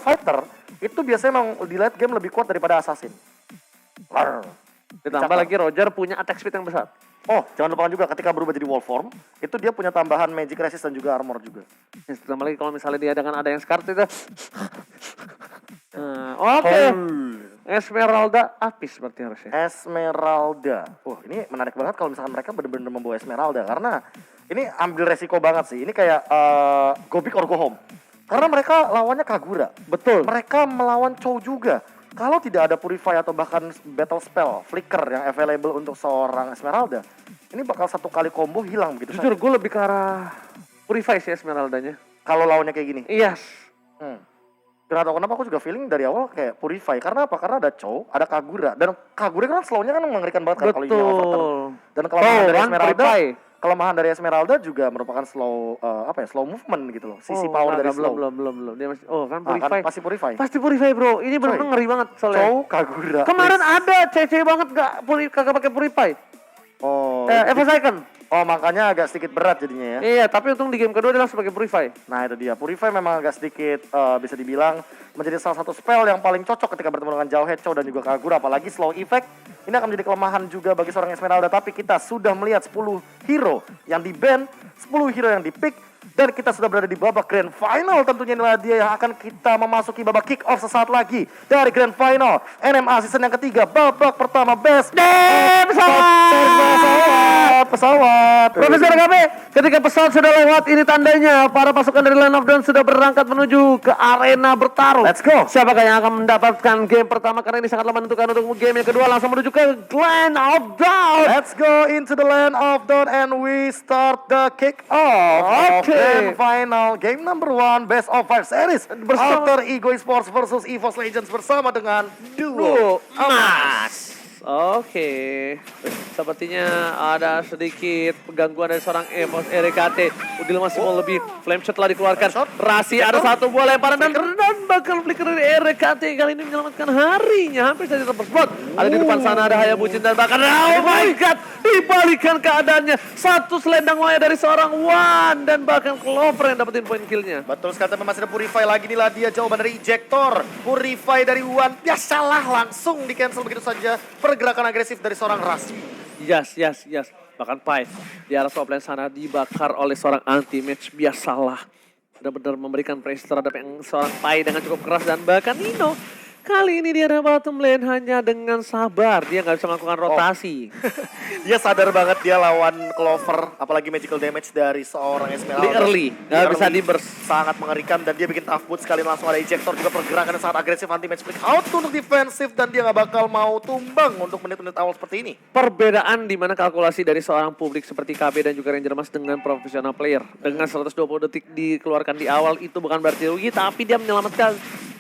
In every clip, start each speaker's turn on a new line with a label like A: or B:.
A: fighter itu biasanya memang di late game lebih kuat daripada assassin.
B: Ditambah lagi Roger punya attack speed yang besar.
A: Oh, jangan lupakan juga ketika berubah jadi wall form, itu dia punya tambahan magic resist dan juga armor juga.
B: Ditambah lagi kalau misalnya dia dengan ada yang scar itu. Oke. Esmeralda apis berarti harusnya.
A: Esmeralda. Wah, ini menarik banget kalau misalkan mereka benar-benar membawa Esmeralda karena ini ambil resiko banget sih. Ini kayak go big or go home. Karena mereka lawannya Kagura.
B: Betul.
A: Mereka melawan Chou juga. Kalau tidak ada Purify atau bahkan battle spell, flicker yang available untuk seorang Esmeralda, ini bakal satu kali combo hilang begitu
B: Jujur
A: saja.
B: gue lebih ke arah Purify sih Esmeraldanya.
A: Kalau lawannya kayak gini.
B: Yes.
A: Gak tau kenapa aku juga feeling dari awal kayak Purify. Karena apa? Karena ada Chou, ada Kagura. Dan Kagura kan slownya kan mengerikan banget kan kalau ini overturn. Dan kelemahan dari Esmeralda juga merupakan slow slow movement gitu loh. Sisi power dari slow.
B: Belum. Dia masih kan Purify.
A: Kan pasti Purify.
B: Pasti Purify, bro. Ini benar-benar ngeri banget soalnya.
A: Chou, Kagura.
B: Kemarin ada CC banget kagak pakai Purify.
A: Oh.
B: Evos Icon.
A: Oh, makanya agak sedikit berat jadinya ya.
B: Iya, tapi untung di game kedua dia langsung pakai Purify.
A: Nah, itu dia. Purify memang agak sedikit bisa dibilang menjadi salah satu spell yang paling cocok ketika bertemu dengan Jauhead, Chou dan juga Kagura, apalagi slow effect. Ini akan menjadi kelemahan juga bagi seorang Esmeralda, tapi kita sudah melihat 10 hero yang di-ban, 10 hero yang di-pick, dan kita sudah berada di babak Grand Final. Tentunya inilah dia yang akan kita memasuki babak kick off sesaat lagi dari Grand Final NMA season yang ketiga, babak pertama best pesawat.
B: Profesor KB, ketika pesawat sudah lewat, ini tandanya para pasukan dari Land of Dawn sudah berangkat menuju ke arena bertarung.
A: Let's go.
B: Siapakah yang akan mendapatkan game pertama, karena ini sangatlah menentukan untuk game yang kedua. Langsung menuju ke Land of Dawn.
A: Let's go into the Land of Dawn and we start the kick off. Grand Final game number 1 best of 5 series Alter Ego Esports versus EVOS Legends bersama dengan Duo Emas.
B: Oke, sepertinya ada sedikit gangguan dari seorang EVOS RKT. Udil masih mau lebih, flame shot telah dikeluarkan. Rasi ada satu bola lemparan dan bakal flicker dari RKT kali ini menyelamatkan harinya. Hampir saja terpers spot. Ada di depan sana ada Hayabuchin dan bahkan oh my god, dibalikan keadaannya. Satu selendang waya dari seorang Wan dan bahkan Clover yang dapetin poin killnya.
A: Betul sekali, tapi masih ada Purify lagi. Inilah dia jawaban dari Ejector. Purify dari Wan, biasalah langsung di cancel begitu saja. Pergerakan agresif dari seorang Rasi.
B: Yes. Bahkan Pai di arah top lane sana dibakar oleh seorang anti-match. Biasalah. Benar-benar memberikan pressure terhadap yang seorang Pai dengan cukup keras. Dan bahkan Nino kali ini dia ada bottom lane hanya dengan sabar. Dia nggak bisa melakukan rotasi.
A: Dia sadar banget dia lawan Clover. Apalagi magical damage dari seorang Esmeralda.
B: Di early. Nggak bisa di burst.
A: Sangat mengerikan dan dia bikin tough boot sekali. Langsung ada Ejector juga, pergerakan yang sangat agresif, anti-match split out untuk defensif. Dan dia nggak bakal mau tumbang untuk menit-menit awal seperti ini.
B: Perbedaan di mana kalkulasi dari seorang publik seperti KB dan juga Ranger Mas dengan profesional player. Dengan 120 detik dikeluarkan di awal itu bukan berarti rugi, tapi dia menyelamatkan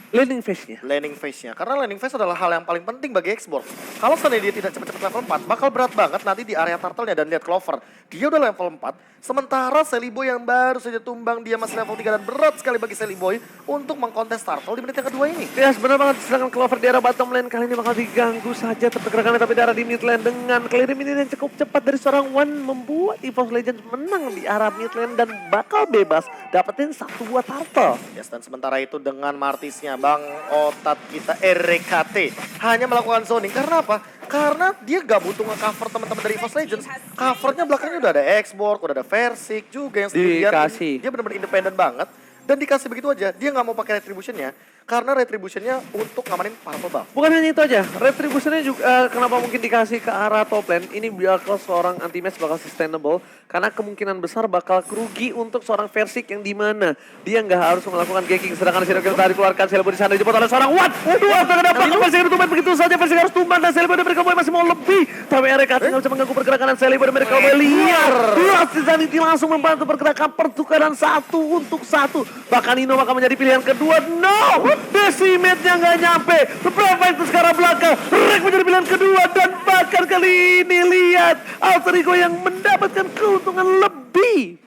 B: landing phase-nya.
A: Landing phase-nya. Karena landing phase adalah hal yang paling penting bagi Xbox. Kalau seandainya dia tidak cepat-cepat level 4, bakal berat banget nanti di area turtle-nya. Dan lihat Clover, dia udah level 4. Sementara Sally Boy yang baru saja tumbang, dia masih level 3. Dan berat sekali bagi Sally Boy untuk mengkontes turtle di menit yang kedua ini.
B: Yes, benar banget. Sedangkan Clover di arah bottom lane kali ini bakal diganggu saja pergerakannya, tapi di arah di mid lane dengan clear minion yang cukup cepat dari seorang Wan membuat EVOS Legends menang di arah mid lane dan bakal bebas dapetin satu buah turtle.
A: Yes, dan sementara itu dengan Martisnya, Bang Otat kita RKT hanya melakukan zoning. Karena apa? Karena dia gak butuh nge-cover teman-teman dari EVOS Legends. Covernya belakangnya udah ada Xborg, udah ada Versik juga yang
B: dikasih.
A: Dia benar-benar independen banget. Dan dikasih begitu aja, dia gak mau pakai retributionnya. Karena retributionnya untuk ngamanin purple buff.
B: Bukan hanya itu aja, retributionnya juga kenapa mungkin dikasih ke arah top lane. Ini bakal seorang anti-match bakal sustainable. Karena kemungkinan besar bakal kerugi untuk seorang Versik yang dimana dia nggak harus melakukan ganking. Sedangkan Zero Kill tadi dikeluarkan, Selebo di sana dijemput oleh seorang Wan. Dua terhadap Versik yang ditumbang begitu saja. Versik harus tumbang dan Selebo dari Cowboy masih mau lebih. Tapi RKT nggak bisa mengganggu pergerakan dan Selebo dari Cowboy liar. Rasti Zanity langsung membantu pergerakan pertukaran 1 untuk 1. Bahkan Nino akan menjadi pilihan kedua. No! Decimate-nya nggak nyampe. Berapa itu sekarang belakang. Rek menjadi pilihan kedua. Dan bahkan kali ini lihat Alter Ego yang mendapatkan keuntungan lebih.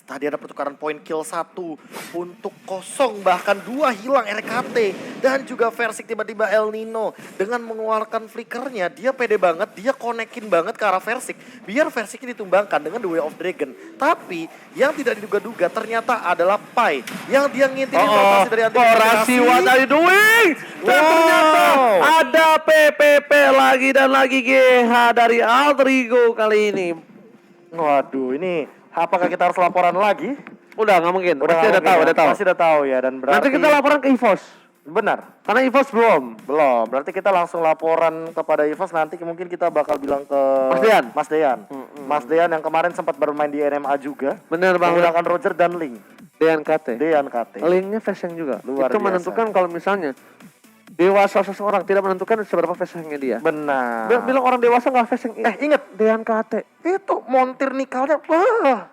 A: Tadi ada pertukaran poin kill 1 untuk 0, bahkan 2 hilang RKT. dan juga Versik tiba-tiba El Nino dengan mengeluarkan flickernya, dia pede banget, dia konekin banget ke arah Versik biar Versiknya ditumbangkan dengan The Way of Dragon. Tapi yang tidak diduga-duga ternyata adalah Pai yang dia ngintilin rotasi dari
B: Rasi, what are you doing? Dan ternyata ada PPP lagi dan lagi GH dari Alter Ego kali ini.
A: Waduh, ini apakah kita harus laporan lagi?
B: Udah nggak mungkin.
A: Udah
B: Pasti
A: nggak
B: udah tahu,
A: mungkin
B: udah tahu.
A: Pasti udah tahu ya, dan berarti
B: Nanti kita laporan ke EVOS.
A: benar.
B: Karena EVOS belum.
A: Belum, berarti kita langsung laporan kepada EVOS, nanti mungkin kita bakal bilang ke
B: Mas Dean.
A: Mas Dean yang kemarin sempat bermain di NMA juga.
B: Bener banget.
A: Menggunakan Roger dan Link.
B: DNKT.
A: Linknya
B: Fashion juga.
A: Luar
B: Itu
A: biasa.
B: menentukan kalau misalnya dewasa seseorang tidak menentukan seberapa fashion-nya dia.
A: Benar.
B: Bilang orang dewasa nggak fashion.
A: Ingat
B: DNKT.
A: itu montir nikalnya. Wah.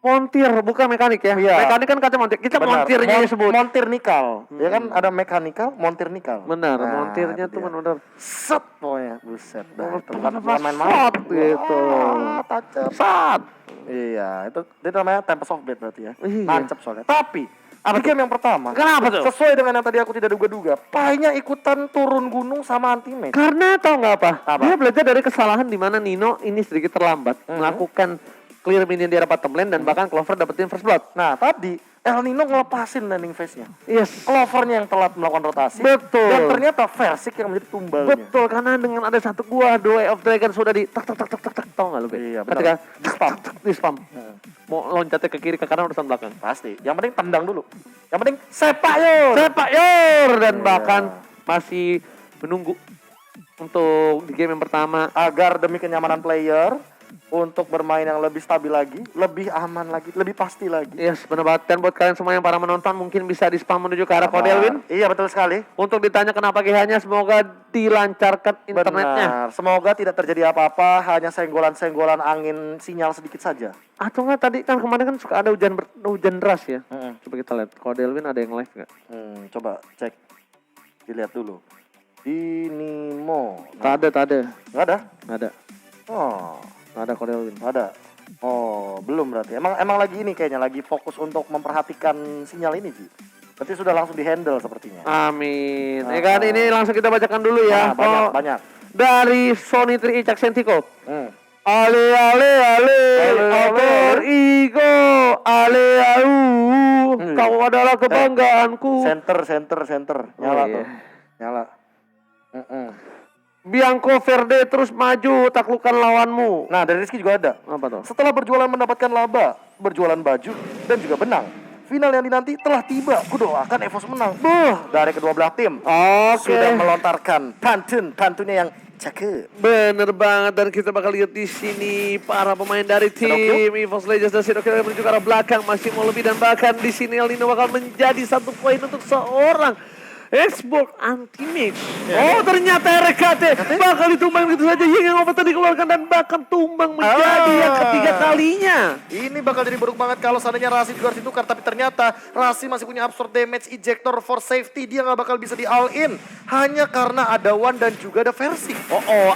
B: Montir, bukan mekanik ya.
A: Iya.
B: Mekanik kan kaca montir. Kita
A: Benar.
B: montirnya disebut.
A: Montir nikal. Ya kan ada mekanikal, montir nikal.
B: Benar,
A: Nah,
B: montirnya
A: itu
B: tuh
A: dia.
B: benar.
A: Set pokoknya, buset. Dah, itu
B: Bukan
A: bukan main-main.
B: shot gitu.
A: Wah, tancap.
B: Sat.
A: Iya, itu namanya Tempest of Blade berarti ya.
B: Iya.
A: Nancep soalnya. Tapi, di game yang pertama,
B: Kenapa tuh?
A: sesuai dengan yang tadi aku tidak duga-duga, Pai-nya ikutan turun gunung sama anti-mage.
B: Karena tau nggak apa?
A: Apa?
B: Dia belajar dari kesalahan di mana Nino ini sedikit terlambat melakukan clear minion di arah bottom lane dan bahkan Clover dapetin first blood.
A: Nah, tadi El Nino ngelepasin landing phase-nya.
B: Yes.
A: Clovernya yang telat melakukan rotasi.
B: Betul.
A: Dan ternyata Versik yang menjadi tumbalnya.
B: Betul, karena dengan ada satu gua, The Way of Dragon sudah di tak tau nggak lu? Be?
A: Iya, benar.
B: Ketika
A: Di spam.
B: di spam. Mau loncatnya ke kiri ke kanan urusan belakang.
A: Pasti. Yang penting tendang dulu. Yang penting sepak yuk.
B: Sepak yor dan
A: Iya.
B: bahkan masih menunggu untuk di game yang pertama.
A: Agar demi kenyamanan player, untuk bermain yang lebih stabil lagi, lebih aman lagi, lebih pasti lagi.
B: Yes, benar banget. Dan buat kalian semua yang para menonton mungkin bisa di spam menuju ke arah Kodelwin.
A: Iya, betul sekali.
B: Untuk ditanya kenapa GH-nya, semoga dilancarkan internetnya.
A: Benar. Semoga tidak terjadi apa-apa, hanya senggolan-senggolan angin sinyal sedikit saja.
B: Atau enggak tadi kan kemarin kan suka ada hujan deras ya.
A: Mm-mm.
B: Coba kita lihat Kodelwin ada yang live nggak?
A: Coba cek. Dilihat dulu. Dinimo.
B: Tak ada.
A: Nggak ada?
B: Nggak ada.
A: Oh,
B: Nggak ada Kodelwin.
A: nggak ada. Oh, belum berarti. Emang lagi ini kayaknya lagi fokus untuk memperhatikan sinyal ini, Ji. Berarti sudah langsung di-handle sepertinya.
B: Amin. Ya kan ini langsung kita bacakan dulu ya.
A: Nah, banyak.
B: Dari Sony 3 Icak Sentiko.
A: Hmm.
B: Ale Alter Ego, ale au. Kau adalah kebanggaanku.
A: Center. Nyala
B: Oh, iya.
A: tuh. Nyala.
B: Bianco Verde terus maju taklukkan lawanmu.
A: Nah, dari Rizky juga ada.
B: Apa tuh?
A: Setelah berjualan mendapatkan laba, berjualan baju, dan juga benang. Final yang dinanti telah tiba. Kudoakan EVOS menang. Dari kedua belah tim.
B: Oke.
A: Sudah melontarkan pantunnya yang cakep.
B: Bener banget, dan kita bakal lihat di sini para pemain dari tim EVOS Legends dan Shadowkill menuju ke arah belakang masih mau lebih, dan bahkan di sini El Nino bakal menjadi 1 poin untuk seorang Xbox anti-mage. Oh, ternyata RKT bakal ditumbang gitu saja. Yang obat dikeluarkan dan bahkan tumbang menjadi yang ketiga kalinya.
A: Ini bakal jadi buruk banget kalau seandainya Rasi juga harus ditukar. Tapi ternyata Rasi masih punya absorb damage ejector for safety. Dia nggak bakal bisa di all in. Hanya karena ada Wan dan juga ada Versik.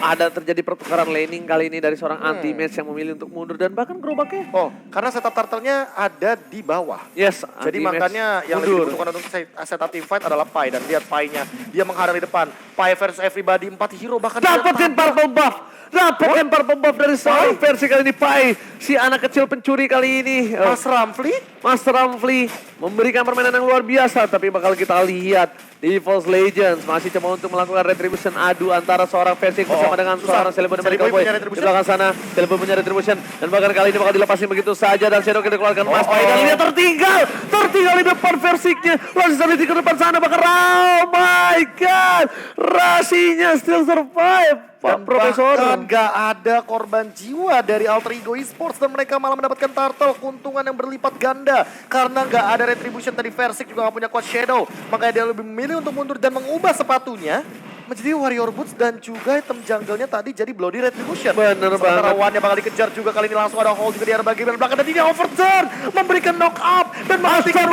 B: Ada terjadi pertukaran laning kali ini dari seorang anti-mage yang memilih untuk mundur dan bahkan gerobaknya.
A: Karena setup turtle-nya ada di bawah.
B: Yes,
A: Jadi
B: anti-mage
A: makanya yang lebih
B: mundur.
A: dibutuhkan untuk setup teamfight adalah Pai. Dan lihat Pai-nya, dia menghadang di depan. Pai versus everybody, 4 hero bahkan dia
B: Dapetin purple buff. Dapatkan purple buff dari seorang versi kali ini Pai. Si anak kecil pencuri kali ini.
A: Mas Ramfli.
B: Mas Ramfli memberikan permainan yang luar biasa. Tapi bakal kita lihat di EVOS Legends masih coba untuk melakukan retribution adu antara seorang versi bersama dengan seorang Celebrity Medical Boy. Di belakang sana Celebrity punya retribution. Dan bahkan kali ini bakal dilepasin begitu saja. Dan Shadow kita keluarkan Mas Pai. Dan dia tertinggal di depan versinya. Langsung ke depan sana. Bahkan oh my god. Rasinya still survive.
A: Dan
B: Pak Profesor.
A: bahkan gak ada korban jiwa dari Alter Ego Esports. Dan mereka malah mendapatkan turtle. Keuntungan yang berlipat ganda. Karena gak ada retribution tadi. Versik juga gak punya quad shadow. Makanya dia lebih memilih untuk mundur dan mengubah sepatunya. menjadi Warrior Boots dan juga item jungle-nya tadi jadi Bloody Retribution.
B: Bener
A: Sementara
B: banget.
A: One-nya bakal dikejar juga kali ini langsung ada hold juga di arah bagian belakang dan ini overturn memberikan knock up dan menghentikan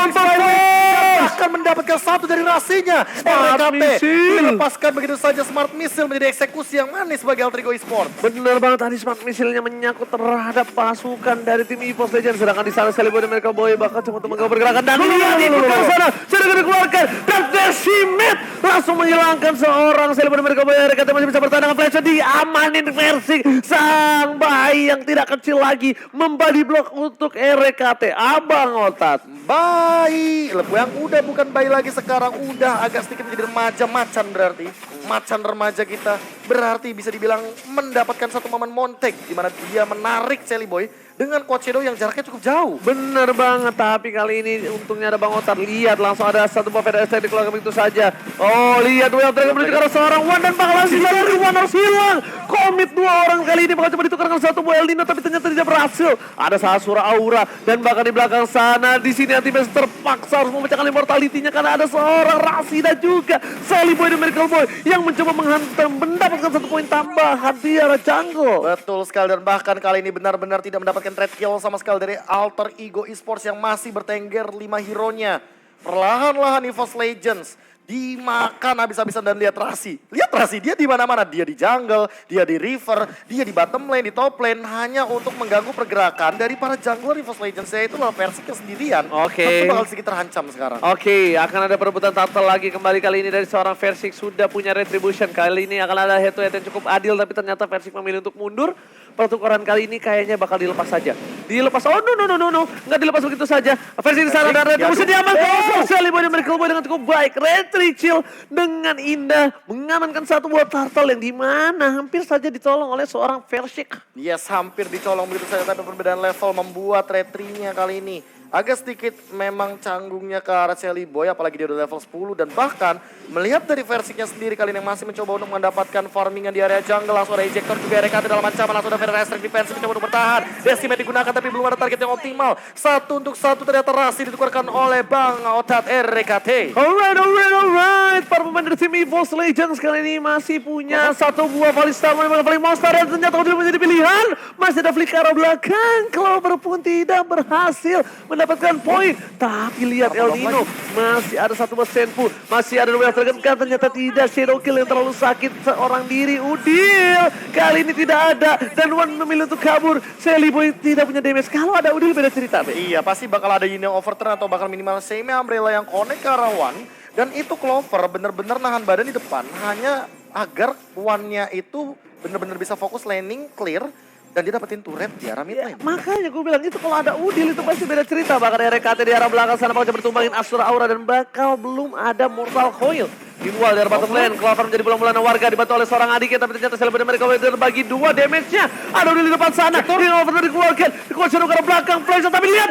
A: bahkan mendapatkan satu dari rasinya.
B: Smart
A: RKT
B: Missile.
A: dilepaskan begitu saja Smart Missile menjadi eksekusi yang manis bagi Altrigo Esports.
B: Bener banget tadi Smart Missile-nya menyangkut terhadap pasukan dari tim EVOS Legends. Sedangkan di sana Sally Boy dan Mereka Boy bakal coba untuk menggabung pergerakan. Dan lihat di belakang sana sudah dikeluarkan. Dan Decimate langsung menghilangkan seorang Sally Boy dan Mereka Boy. RKT masih bisa bertahan dengan flash. Diamanin versi sang bayi yang tidak kecil lagi. Membody block untuk RKT. Abang Otat.
A: Bayi, yang udah bukan bayi lagi sekarang udah agak sedikit menjadi remaja macan berarti. Macan remaja kita berarti bisa dibilang mendapatkan satu momen montek di mana dia menarik Sally Boy dengan Quad Shadow yang jaraknya cukup jauh.
B: Bener banget, tapi kali ini untungnya ada Bang Otar. Lihat langsung ada satu buah Fed ST dikeluarkan begitu saja. Oh lihat Well Dragon menuju ke arah seorang One dan bakal langsung dari One harus hilang. Komit dua orang kali ini bakal coba ditukar dengan satu buah Eldino tapi ternyata tidak berhasil. Ada Sasura Aura dan bahkan di belakang sana di sini Antimes terpaksa harus memecahkan immortality-nya karena ada seorang Rasi dan juga Sally Boy dan Miracle Boy yang mencoba menghantam mendapatkan satu poin tambahan di arah jungle.
A: Betul sekali dan bahkan kali ini benar-benar tidak mendapatkan trade kill sama sekali dari Alter Ego Esports yang masih bertengger 5 hero-nya. Perlahan-lahan EVOS Legends dimakan habis-habisan dan lihat Rasi. Lihat Rasi, dia di mana-mana. Dia di jungle, dia di river, dia di bottom lane, di top lane hanya untuk mengganggu pergerakan dari para jungler EVOS Legends yaitu Versik sendirian.
B: Oke.
A: Tentu bakal sedikit terancam sekarang.
B: Oke, akan ada perebutan turtle lagi kembali kali ini dari seorang Versik sudah punya retribution. Kali ini akan ada head to head yang cukup adil tapi ternyata Versik memilih untuk mundur. Pertukaran kali ini kayaknya bakal dilepas saja. Dilepas, oh no, nggak dilepas begitu saja. Versi di sana dan retribution diamankan. Sally Boy dan Miracle Boy dengan cukup baik. Retrichill dengan indah mengamankan satu buah turtle yang dimana hampir saja ditolong oleh seorang Versik.
A: Yes, hampir dicolong begitu saja tapi perbedaan level membuat retrinya kali ini agak sedikit memang canggungnya ke arah Sally Boy apalagi dia udah level 10 dan bahkan melihat dari Versiknya sendiri kali ini yang masih mencoba untuk mendapatkan farmingan di area jungle langsung ada ejector juga RKT dalam ancaman langsung ada very restrict defense mencoba untuk bertahan. Decimate digunakan tapi belum ada target yang optimal. 1-1 ternyata Rasi ditukarkan oleh Bang Otat RKT.
B: Alright. Para pemain dari tim EVOS Legends kali ini masih punya satu buah Valista paling monster dan ternyata udah menjadi pilihan. Masih ada Flickr belakang. Clover pun tidak berhasil mendapatkan poin. Tapi lihat El Nino masih ada satu buah Senpu. Masih ada Well Dragon kan ternyata tidak. Shadow Kill yang terlalu sakit seorang diri. Udil kali ini tidak ada. Dan One memilih untuk kabur. Sally Boy tidak punya damage. Kalau ada Udil beda cerita. Be.
A: Iya pasti bakal ada Yin yang overturn atau bakal minimal semi umbrella yang connect ke arah One. Dan itu Clover bener-bener nahan badan di depan hanya agar One-nya itu bener-bener bisa fokus laning clear. Dan dia dapetin turret di arah mid lane.
B: Makanya gue bilang itu kalau ada Udil itu pasti beda cerita. Bahkan RKT di arah belakang sana bakal bertumbangin Asura Aura dan bakal belum ada Mortal Coil. Meanwhile dari bottom lane, Clover menjadi bulan-bulanan warga dibantu oleh seorang adiknya tapi ternyata Sally Boy dan Mereka berbagi dua damage-nya. Ada Udil di depan sana, ini over dikeluarkan, dikuasai ke arah belakang, Flash tapi lihat,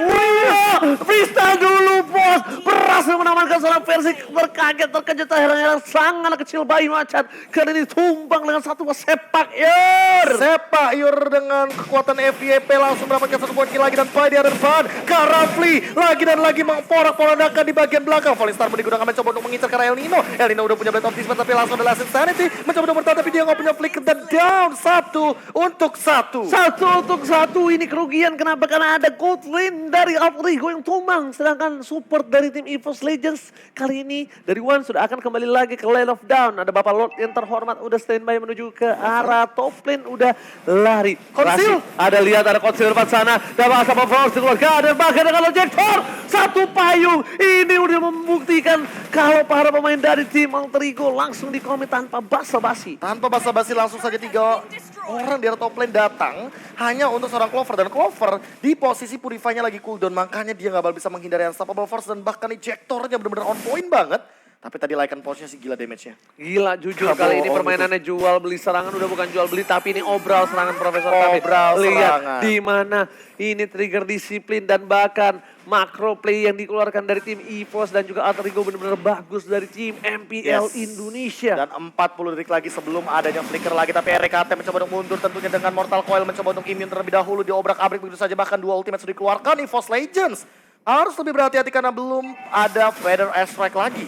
B: freestyle dulu bos, berhasil mengamankan seorang Versik terkejut heran-heran sangat kecil bayi macan. Karena ini tumbang dengan satu sepak Yor.
A: Sepak Yor dengan kekuatan FYP langsung mendapatkan satu poin kill lagi dan Pai di arah depan. Karafli lagi dan lagi mengporak-porandakan di bagian belakang. Falling Star pun digunakan mencoba untuk mengincar ke arah El Nino. El Nino udah punya Blade of Dismal tapi langsung ada Last Insanity. Mencoba untuk bertahan tapi dia nggak punya flicker dan down 1-1.
B: 1-1 ini kerugian kenapa? Karena ada gold lane dari Altrigo yang tumbang. Sedangkan support dari tim EVOS Legends kali ini dari One sudah akan kembali lagi ke Lane of Down. Ada Bapak Lord yang terhormat udah standby menuju ke arah top lane udah lari.
A: Konsil.
B: Ada lihat ada konsil depan sana. Dapat sama Force dikeluarkan dan bahkan dengan ejector. Satu payung. Ini udah membuktikan kalau para pemain dari tim Altrigo langsung dikomit tanpa basa-basi.
A: Tanpa basa-basi langsung saja 3 orang di arah top lane datang hanya untuk seorang Clover. Dan Clover di posisi Purify-nya lagi cooldown. Makanya dia nggak bakal bisa menghindari Unstoppable Force dan bahkan ejectornya benar-benar on point banget. Tapi tadi Lycan Pulse-nya sih gila damage-nya.
B: Gila, jujur
A: Gak
B: kali ini
A: bohong
B: permainannya jual beli serangan udah bukan jual beli tapi ini obral serangan Profesor Kami.
A: Obral
B: Lihat
A: serangan.
B: di mana ini trigger disiplin dan bahkan makro play yang dikeluarkan dari tim EVOS dan juga Altrigo benar-benar bagus dari tim MPL Indonesia.
A: Dan 40 detik lagi sebelum adanya flicker lagi. Tapi RKT mencoba untuk mundur tentunya dengan Mortal Coil. Mencoba untuk immune terlebih dahulu. Diobrak-abrik begitu saja. Bahkan 2 ultimate sudah dikeluarkan EVOS Legends. harus lebih berhati-hati karena belum ada Feather Airstrike lagi.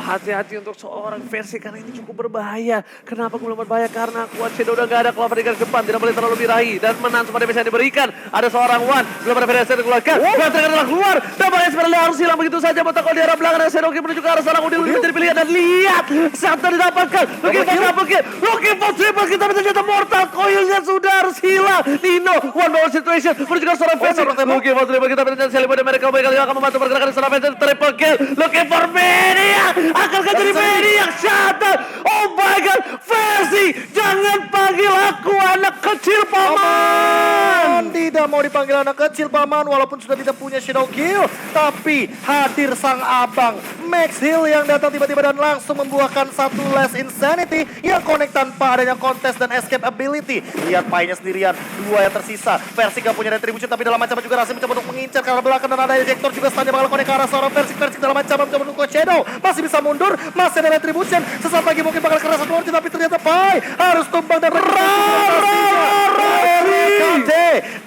B: Hati-hati untuk seorang versi karena ini cukup berbahaya. Kenapa gue bilang berbahaya? Karena Quad Shadow udah gak ada Clover di garis depan, tidak boleh terlalu birahi dan menang semua damage yang diberikan. Ada seorang One, belum ada Feather Airstrike dikeluarkan. Ganteng adalah keluar, dan Barang Esmeralda harus hilang begitu saja. Botak kalau di arah belakang dan Shadow King menuju ke arah seorang Udil menjadi pilihan dan lihat Santa didapatkan. Looking for triple kita ternyata Mortal Coil-nya sudah harus hilang. Nino, one ball situation menuju ke seorang versi. Looking for triple kita ternyata Shelly Boy mereka kali akan membantu pergerakan seorang versi triple kill. Looking for Maniac, akankah jadi Maniac Santa? Oh my god, versi jangan panggil aku anak kecil paman.
A: Tidak mau dipanggil anak kecil paman walaupun sudah tidak punya Shadow Kill. Tapi hadir sang abang Max Hill yang datang tiba-tiba dan langsung membuahkan satu less insanity yang connect tanpa adanya kontes dan escape ability. Lihat Pai-nya sendirian, dua yang tersisa. Versi gak punya retribution tapi dalam ancaman juga Rasim mencoba untuk mengincar ke arah belakang dan ada ejector juga stun bakal connect ke arah seorang Versi dalam ancaman mencoba untuk Shadow. Masih bisa mundur, masih ada retribution. Sesaat lagi mungkin bakal keras satu launch tapi ternyata Pai harus tumbang dan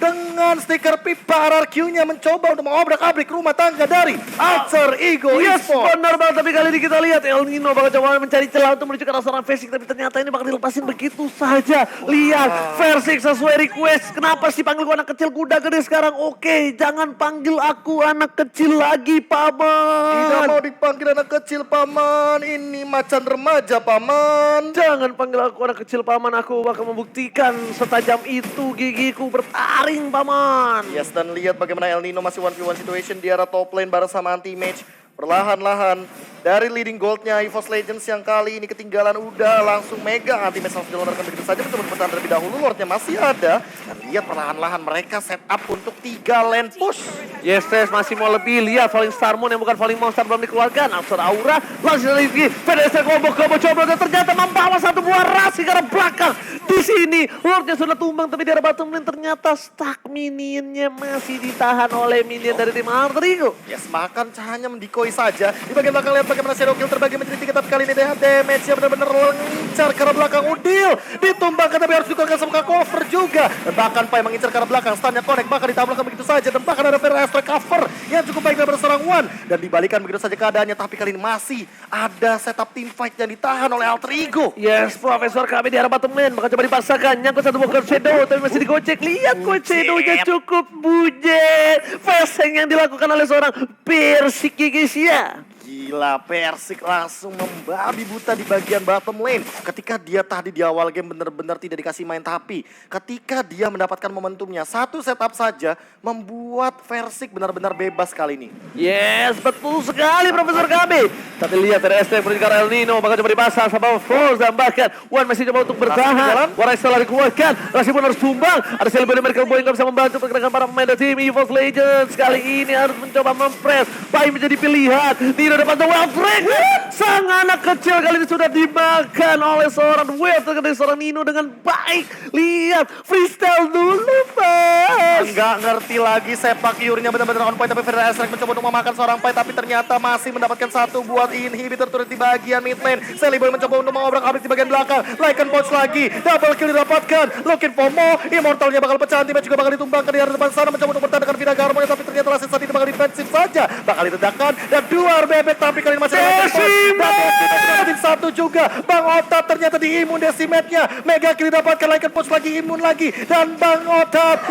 A: dengan stiker pipa RRQ-nya mencoba untuk mengobrak-abrik rumah tangga dari Alter Ego Esports.
B: Benar banget, tapi kali ini kita lihat El Nino bakal coba mencari celah untuk menuju ke arah seorang Versik, tapi ternyata ini bakal dilepasin begitu saja. Lihat, Versik sesuai request. Kenapa sih panggil gua anak kecil, kuda gede sekarang? Oke, jangan panggil aku anak kecil lagi, paman.
A: Tidak mau dipanggil anak kecil, paman. Ini macan remaja, paman.
B: Jangan panggil aku anak kecil, paman. Aku bakal membuktikan setajam itu gigiku bertaring, paman.
A: Yes, dan lihat bagaimana El Nino masih 1v1 situation di arah top lane bareng sama anti-mage. Perlahan-lahan dari leading goldnya EVOS Legends yang kali ini ketinggalan udah langsung megang. Anti-mage langsung dilontarkan begitu saja mencoba bertahan terlebih dahulu. Lordnya masih ada. Dan lihat perlahan-lahan mereka set up untuk 3 lane push.
B: Yes, masih mau lebih. Lihat Falling Star Moon yang bukan Falling Monster belum dikeluarkan. Absor Aura langsung lagi. Fedesnya combo coba dan ternyata membawa satu buah ras ke arah belakang. Di sini Lordnya sudah tumbang tapi di arah bottom lane ternyata stuck minionnya masih ditahan oleh minion dari tim Alter Ego.
A: Yes, makan cahanya mendikoi saja. Di bagian belakang lihat bagaimana Shadow Kill terbagi menjadi 3 tapi kali ini damage-nya benar-benar mengincar ke arah belakang. Udil ditumbangkan tapi harus dikeluarkan sebuah cover juga. Dan bahkan Pai mengincar ke arah belakang. Stunnya connect bahkan ditablakkan begitu saja. Dan bahkan ada Feather Airstrike cover yang cukup baik daripada seorang One. Dan dibalikan begitu saja keadaannya. Tapi kali ini masih ada setup team fight yang ditahan oleh Alter Ego.
B: Yes, Profesor kami di arah bottom lane. Bakal coba dipaksakan. Nyangkut satu buah Shadow tapi masih digocek. Lihat Coach Shadow-nya cukup bujet. Facing yang dilakukan oleh seorang Persik guys ya.
A: Gila, Persik langsung membabi buta di bagian bottom lane. Ketika dia tadi di awal game benar-benar tidak dikasih main, tapi ketika dia mendapatkan momentumnya, satu setup saja membuat Persik benar-benar bebas kali ini.
B: Yes, betul sekali Profesor kami. Tapi lihat RST menuju El Nino bakal coba dipasang sama Force dan bahkan One masih coba untuk bertahan. Warai setelah dikeluarkan, Rasi pun harus tumbang. Ada Celebrity Miracle Boy yang bisa membantu pergerakan para pemain dari tim EVOS Legends. Kali ini harus mencoba mempress. Pai menjadi pilihan. Nino dapat the Wild Drake. Sang anak kecil kali ini sudah dimakan oleh seorang Wild Drake dari seorang Nino dengan baik. Lihat, freestyle dulu Pak.
A: Enggak ngerti lagi sepak iurnya benar-benar on point. Tapi Feather Airstrike mencoba untuk memakan seorang Pai. Tapi ternyata masih mendapatkan satu buat inhibitor turret di bagian mid lane. Shelly Boy mencoba untuk mengobrak-abrik di bagian belakang. Lycan Punch lagi. Double kill didapatkan. Looking for more. Immortalnya bakal pecah. Anti-match juga bakal ditumbangkan di arah depan sana. Mencoba untuk bertahan dengan Vida Garmo. Tapi ternyata Rasis saat ini bakal defensif saja. Bakal diledakkan. Dan dua bebek. Tapi kali ini masih ada tim satu juga. Bang Otat ternyata diimun decimatnya. Mega kill didapatkan. Lycan Punch lagi imun lagi. Dan Bang Otat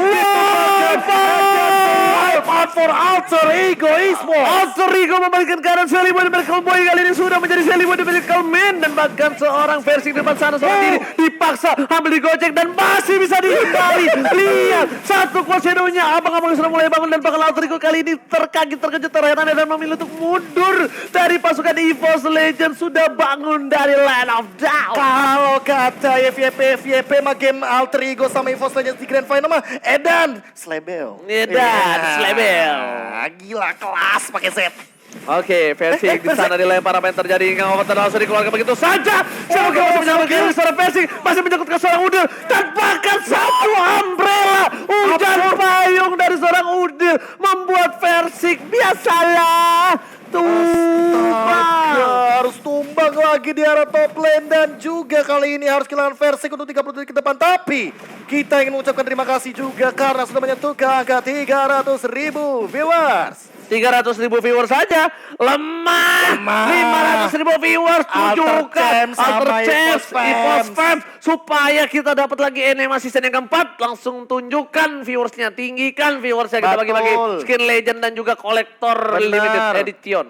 A: out for Alter Ego Esports.
B: Alter Ego membalikan keadaan Shelly Boy Miracle Boy kali ini sudah menjadi Shelly Boy Miracle Man. Dan bahkan seorang versi depan sana seorang diri dipaksa ambil digocek dan masih bisa dihindari. Lihat satu Quad Shadow-nya. Abang-abang sudah mulai bangun dan bahkan Alter Ego kali ini terkejut terheran dan memilih untuk mundur dari pasukan EVOS Legends. Sudah bangun dari Land of Doubt.
A: Kalau kata FYP mah game Alter Ego sama EVOS Legends di Grand Final mah Edan Slebel.
B: Slebel.
A: Gila kelas pakai set.
B: Oke, versi di sana dilempar apa yang terjadi hingga Overton langsung dikeluarkan begitu saja. Semoga masih menyelamatkan seorang versi, masih menyangkut ke seorang Udil dan bahkan satu umbrella hujan payung dari seorang Udil membuat versi biasalah tumbang.
A: Harus tumbang lagi di arah top lane dan juga kali ini harus kehilangan versi untuk 30 detik ke depan. Tapi kita ingin mengucapkan terima kasih juga karena sudah menyentuh ke angka 300.000 viewers.
B: 300.000 viewers saja. Lemah. 500.000 viewers. Tunjukkan
A: sama
B: EVOS Fans. Supaya kita dapat lagi NMA season yang keempat. Langsung tunjukkan viewersnya. Tinggikan viewersnya. Kita bagi-bagi skin legend dan juga kolektor limited edition.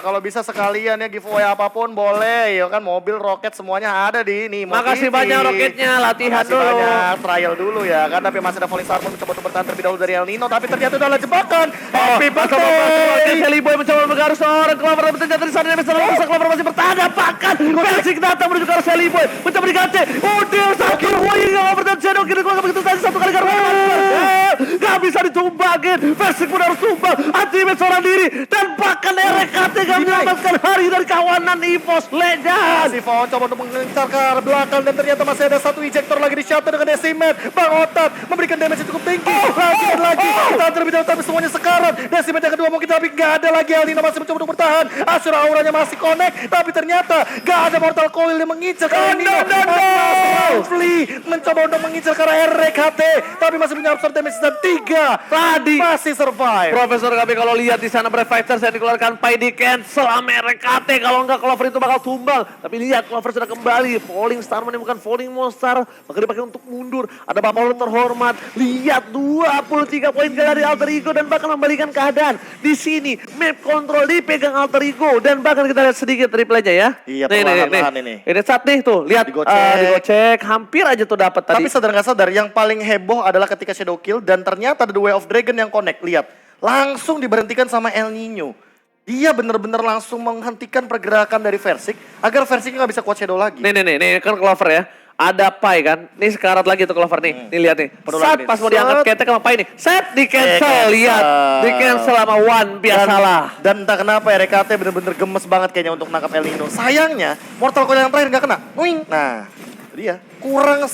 A: Kalau bisa sekalian ya giveaway apapun boleh. Ya kan mobil, roket semuanya ada di ini.
B: Makasih banyak roketnya. Latihan dulu.
A: Banyak trial dulu ya kan. Tapi masih ada Falling Star Moon mencoba untuk bertahan terlebih dahulu dari El Nino. Tapi ternyata udah jebakan. Happy birthday.
B: Shelly Boy mencoba mengaruh seorang Clover dan ternyata di sana bisa lalu bisa Clover masih bertahan bahkan Persik datang menuju ke arah Shelly Boy mencoba diganti. Udah sakit Boy Clover dan Shadow kiri keluar begitu saja satu kali karena gak bisa ditumbangin. Persik pun harus tumbang. Ultimate seorang diri dan bahkan RKT gak menyelamatkan hari dari kawanan EVOS Legends.
A: Si Fawn coba untuk mengincar ke arah belakang dan ternyata masih ada satu ejector lagi di shutter dengan Decimet. Bang Otat memberikan damage yang cukup tinggi. Lagi. Kita terlebih dahulu tapi semuanya sekarat. Decimet yang kedua mungkin tapi gak ada lagi. Aldino masih mencoba untuk bertahan. Ashura auranya masih connect tapi ternyata gak ada Mortal Coil yang mengincar ke Aldino. Flea mencoba untuk mengincar ke arah RKT tapi masih punya absorb damage dan 3 tadi masih survive.
B: Profesor kami kalau lihat di sana Brave Fighters yang dikeluarkan Pai di cancel sama RKT kalau enggak Clover itu bakal tumbang. Tapi lihat Clover sudah kembali. Falling Star menemukan Falling Monster maka dipakai untuk mundur. Ada Bapak Lu terhormat. Lihat 23 poin dari Alter Ego dan bahkan membalikan keadaan. Di sini map control dipegang Alter Ego dan bahkan kita lihat sedikit replaynya ya.
A: Iya, perlahan-lahan ini.
B: Ini saat nih tuh lihat digocek hampir aja tuh dapat tadi.
A: Tapi sadar nggak sadar yang paling heboh adalah ketika Shadow Kill dan ternyata The Way of Dragon yang connect. Lihat, langsung diberhentikan sama El Nino. Dia benar-benar langsung menghentikan pergerakan dari Versik agar Versiknya nggak bisa kuat Shadow lagi.
B: Nih kan Clover ya. Ada Pai kan, nih sekarat lagi tuh Clover nih, nih lihat nih. Saat pas mau diangkat ketek sama Pai nih, set di cancel, lihat, di cancel sama One, biasalah.
A: Dan entah kenapa ya RKT bener-bener gemes banget kayaknya untuk nangkap El Nino. Sayangnya Mortal Coil yang terakhir nggak kena, wing. Nah, itu dia kurang 1,5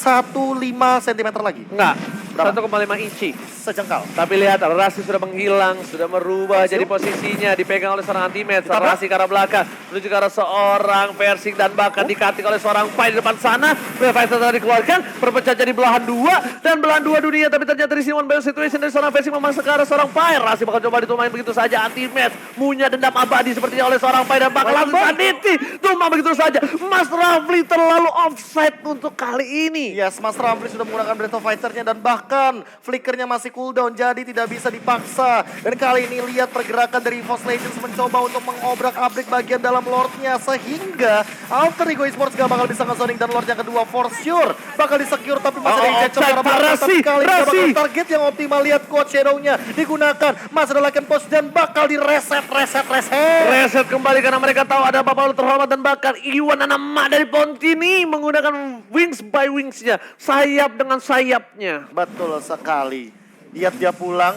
A: cm lagi.
B: Enggak, 1,5 inci.
A: Sejengkal.
B: Tapi lihat Rasi sudah menghilang, sudah merubah jadi posisinya, dipegang oleh seorang anti-match. Rasi ke arah belakang, menuju ke arah seorang Versik dan bahkan dikatik oleh seorang Pai di depan sana. Brave Fighter tadi dikeluarkan, berpecah jadi belahan dua dan belahan dua dunia. Tapi ternyata di sini one battle situation dari seorang Versik memaksa ke arah seorang Pai. Rasi bakal coba ditumain begitu saja anti-match. Punya dendam abadi sepertinya oleh seorang Pai dan bakal langsung Sanity. Tumbang begitu saja. Mas Rafli terlalu offside untuk kali ini.
A: Yes, Mas Rafli sudah menggunakan Breath of Fighter-nya dan bahkan flickernya masih cooldown jadi tidak bisa dipaksa. Dan kali ini lihat pergerakan dari EVOS Legends mencoba untuk mengobrak-abrik bagian dalam Lordnya sehingga Alter Ego Esports gak bakal bisa nge-zoning dan Lord yang kedua for sure bakal disecure tapi masih ada injection karena tapi kali ini bakal target yang optimal. Lihat quad shadow-nya digunakan, masih ada laken post dan bakal direset.
B: Reset kembali karena mereka tahu ada Bapak Lu terhormat dan bahkan Iwan Anama dari Pontini menggunakan wings by wingsnya, sayap dengan sayapnya.
A: Betul sekali. Lihat dia pulang,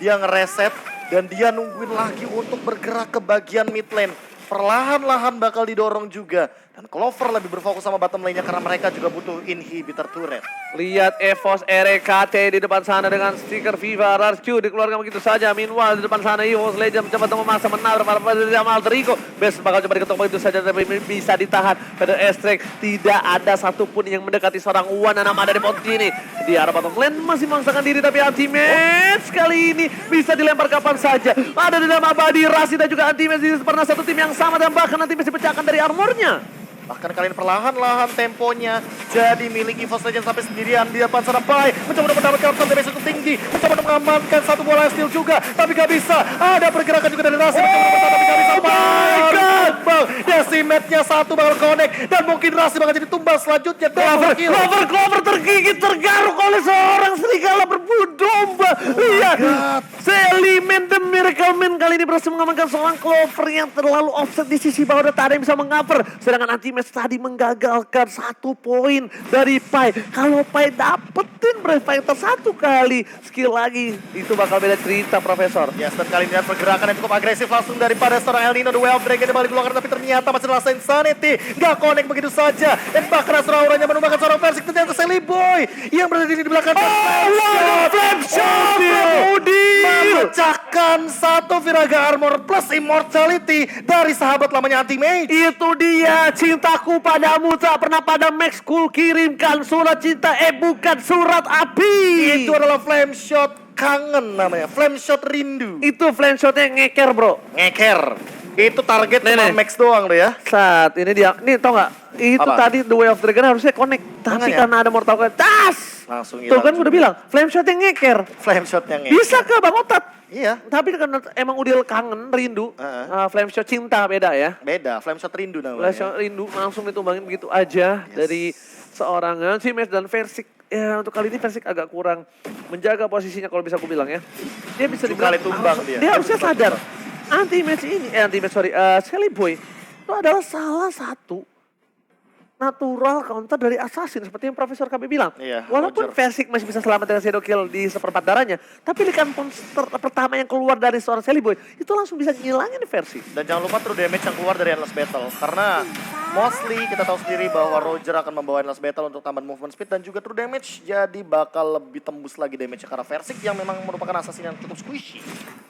A: dia ngereset, dan dia nungguin lagi untuk bergerak ke bagian mid lane. Perlahan-lahan bakal didorong juga. Dan Clover lebih berfokus sama bottom lane-nya karena mereka juga butuh inhibitor turret.
B: Lihat EVOS RKT di depan sana dengan stiker Viva RQ dikeluarkan begitu saja. Meanwhile di depan sana EVOS Legends mencoba untuk memaksa menabrak sama Alter Ego. Best bakal coba diketok begitu saja tapi bisa ditahan. Pada Estrek tidak ada satupun yang mendekati seorang Wan nama dari Pontini. Di arah bottom lane masih memaksakan diri tapi Ultimate kali ini bisa dilempar kapan saja. Ada di dalam abadi Rasi dan juga Ultimate pernah satu tim yang sama dan bahkan Ultimate dipecahkan dari armornya.
A: Bahkan kali ini perlahan-lahan temponya jadi milik EVOS Legends sampai sendirian di depan sana. Pai mencoba untuk mendapatkan damage cukup tinggi, mencoba untuk mengamankan satu bola steal juga, tapi gak bisa. Ada pergerakan juga dari Rasi, mencoba untuk tapi gak bisa. Bang, Decimet-nya satu bakal connect dan mungkin Rasi bakal jadi tumbal selanjutnya.
B: Clover tergigit, tergaruk oleh seorang serigala berbulu domba. Lihat, Seliman the Miracle Man kali ini berhasil mengamankan seorang Clover yang terlalu offset di sisi bawah dan tak ada yang bisa mengcover. Sedangkan Anti-Match tadi menggagalkan 1 poin dari Pai. Kalau Pai dapetin Brave Fighter 1 kali, skill lagi, itu bakal beda cerita, Profesor.
A: Yes, dan kali ini pergerakan yang cukup agresif langsung daripada seorang El Nino. The Way of Dragon balik keluar tapi ternyata masih rasa Insanity. Gak connect begitu saja. Dan bahkan Asura auranya menumbangkan seorang Versik. Ternyata Shelly Boy yang berada di belakang. Memecahkan satu Viraga Armor plus Immortality dari sahabat lamanya Anti-Mage.
B: Itu dia, cintaku padamu tak pernah pada Max Cool kirimkan surat cinta, bukan surat api.
A: Itu adalah Flame Shot kangen namanya, flame shot rindu.
B: Itu flame shotnya ngeker bro.
A: Ngeker. Itu target
B: Nih,
A: cuma
B: nih.
A: max doang deh ya.
B: Saat ini dia, nih tau gak? Itu
A: Apa?
B: tadi The Way of Dragon harusnya connect. Tapi
A: ya?
B: karena ada Mortal Kombat, tas!
A: Langsung
B: Tuh kan
A: hilang
B: udah bilang, flame shotnya ngeker.
A: flame shotnya ngeker.
B: Bisa ke Bang Otat?
A: Iya,
B: Tapi karena emang Udil kangen, rindu. Flame shot cinta beda ya.
A: beda. Flame shot rindu namanya.
B: Flame shot rindu langsung ditumbangin begitu aja dari seorang Antimax dan Versik. Ya untuk kali ini Versik agak kurang menjaga posisinya kalau bisa aku bilang ya. Dia bisa dibilang
A: Kali tumbang dia.
B: dia harusnya sadar. Shelly Boy itu adalah salah satu natural counter dari Assassin seperti yang Profesor KB bilang.
A: Iya,
B: Walaupun
A: Roger.
B: Versik masih bisa selamat dengan Shadow Kill di seperempat darahnya, tapi likan monster pertama yang keluar dari seorang Shelly Boy itu langsung bisa ngilangin Versik.
A: Dan jangan lupa true damage yang keluar dari Endless Battle. Karena mostly kita tahu sendiri bahwa Roger akan membawa Endless Battle untuk tambahan movement speed dan juga true damage. Jadi bakal lebih tembus lagi damage karena Versik yang memang merupakan assassin yang cukup squishy.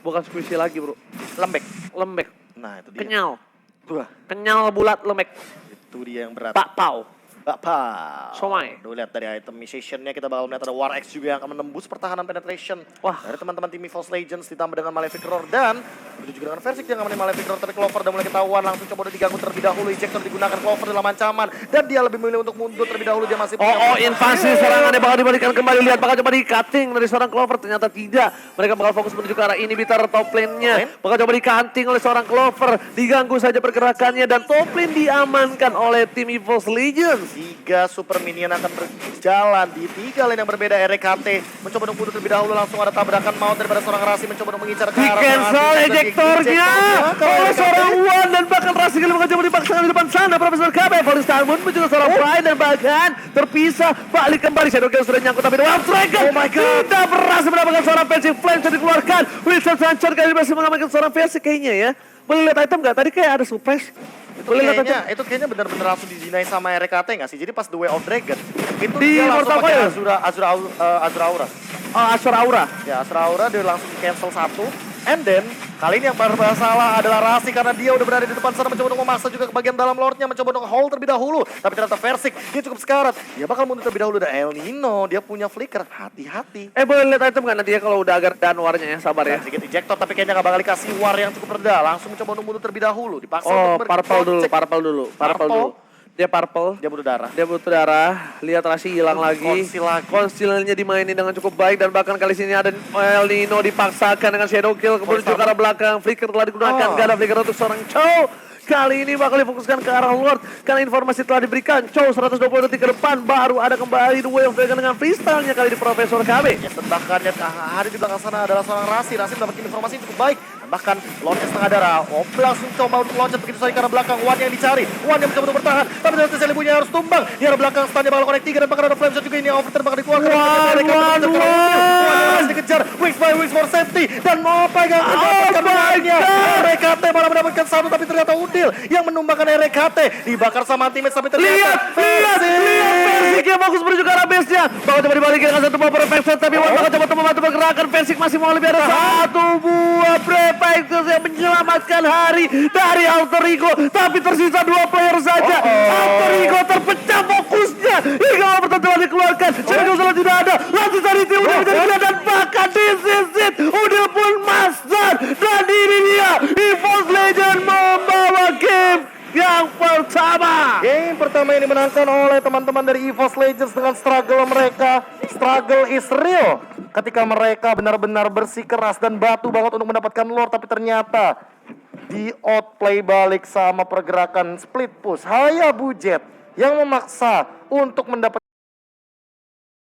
B: Bukan squishy lagi bro,
A: Lembek.
B: lembek,
A: Nah itu dia.
B: kenyal,
A: Wah,
B: kenyal bulat lembek,
A: itu dia yang berat.
B: Pak Pau.
A: Bapak.
B: Somai.
A: Udah lihat dari itemization-nya kita bakal melihat ada War X juga yang akan menembus pertahanan penetration.
B: Wah.
A: Dari teman-teman tim EVOS Legends ditambah dengan Malefic Roar dan begitu juga dengan Versik yang ngamanin Malefic Roar tapi Clover udah mulai ketahuan langsung coba udah diganggu terlebih dahulu. Ejector digunakan Clover dalam ancaman dan dia lebih memilih untuk mundur terlebih dahulu dia masih
B: Invasi serangannya bakal dibalikan kembali. Lihat bakal coba di-cutting dari seorang Clover. Ternyata tidak. Mereka bakal fokus menuju ke arah inhibitor top lane-nya. Bakal coba di-cutting oleh seorang Clover. Diganggu saja pergerakannya dan top lane diamankan oleh tim EVOS Legends.
A: 3 super minion akan berjalan di 3 lane yang berbeda. RKT mencoba untuk mundur terlebih dahulu langsung ada tabrakan maut daripada seorang Rasi mencoba untuk mengincar ke arah
B: Di-cancel ejektornya oleh seorang Wan dan bahkan Rasi kali bakal coba dipaksakan di depan sana. Profesor KB, Falling Star Moon juga seorang Brian dan bahkan terpisah. Balik kembali, Shadow Kill sudah nyangkut tapi Wild Dragon tidak berhasil mendapatkan seorang Fancy Flame yang dikeluarkan. Wilson Sanchez kali berhasil mengamankan seorang Fancy kayaknya ya. Boleh lihat item nggak? Tadi kayak ada surprise.
A: Itu kayaknya benar-benar langsung di-deny sama RKT nggak sih? Jadi pas The Way of Dragon itu
B: Di
A: dia langsung
B: Mortal
A: pakai
B: Kombat?
A: Azura Aura.
B: Oh, Ashura Aura.
A: Ya Azura Aura dia langsung di cancel satu. And then kali ini yang bermasalah adalah Rasi karena dia udah berada di depan sana mencoba untuk memaksa juga ke bagian dalam lordnya mencoba untuk hold terlebih dahulu. Tapi ternyata Versik dia cukup sekarat. Dia bakal mundur terlebih dahulu dan El Nino dia punya flicker. Hati-hati.
B: Boleh lihat item nggak nanti ya kalau udah agak Anwarnya ya, sabar ya.
A: Sedikit ejector tapi kayaknya gak bakal dikasih war yang cukup rendah. Langsung mencoba untuk mundur terlebih dahulu. Dipaksa
B: Oh,
A: untuk
B: purple dulu.
A: Purple?
B: Dia purple.
A: Dia butuh darah.
B: Dia butuh darah. Lihat Rasi hilang lagi.
A: Konsil lagi.
B: Konsilnya dimainin dengan cukup baik dan bahkan kali sini ada El Nino dipaksakan dengan Shadow Kill kemudian juga ke arah belakang. Flicker telah digunakan. Gak ada flicker untuk seorang Chow. Kali ini bakal difokuskan ke arah Lord karena informasi telah diberikan. Chow 120 detik ke depan baru ada kembali The Way of Dragon dengan freestyle-nya kali di Profesor KB.
A: Ya, bahkan lihat hari di belakang sana adalah seorang Rasi. Rasi mendapatkan informasi yang cukup baik. Dan bahkan Lordnya setengah darah. Ope langsung coba untuk loncat begitu saja ke arah belakang. Wan yang dicari. Wan yang mencoba untuk bertahan. Tapi ternyata Selibunya harus tumbang. Di arah belakang stand-nya bakal connect 3 dan bahkan ada flame shot juga ini. Overturn bakal dikeluarkan. Wan harus dikejar. Wings by Wings for safety. Dan Ope yang mendapatkan menangnya. RKT malah mendapatkan satu tapi ternyata Udil yang menumbangkan RKT. Dibakar sama teammate tapi ternyata
B: Lihat Versik yang fokus menuju ke arah base-nya. Bakal coba dibalikin dengan satu buah perfection tapi Wan bakal coba membantu pergerakan. Versik masih mau lebih ada satu buah perfection yang menyelamatkan hari dari Alter Ego. Tapi tersisa 2 player saja. Alter Ego terpecah fokusnya. Hingga Overton telah dikeluarkan. Shadow sudah tidak ada. Langsung dari tim udah menjadi gila dan bahkan disisit. Udah pun master. Dan ini dia EVOS Legend membawa game yang pertama.
A: Game pertama yang dimenangkan oleh teman-teman dari EVOS Legends dengan struggle mereka. Struggle is real. Ketika mereka benar-benar bersikeras dan batu banget untuk mendapatkan lore. Tapi ternyata di outplay balik sama pergerakan split push. Hayabujet yang memaksa untuk mendapatkan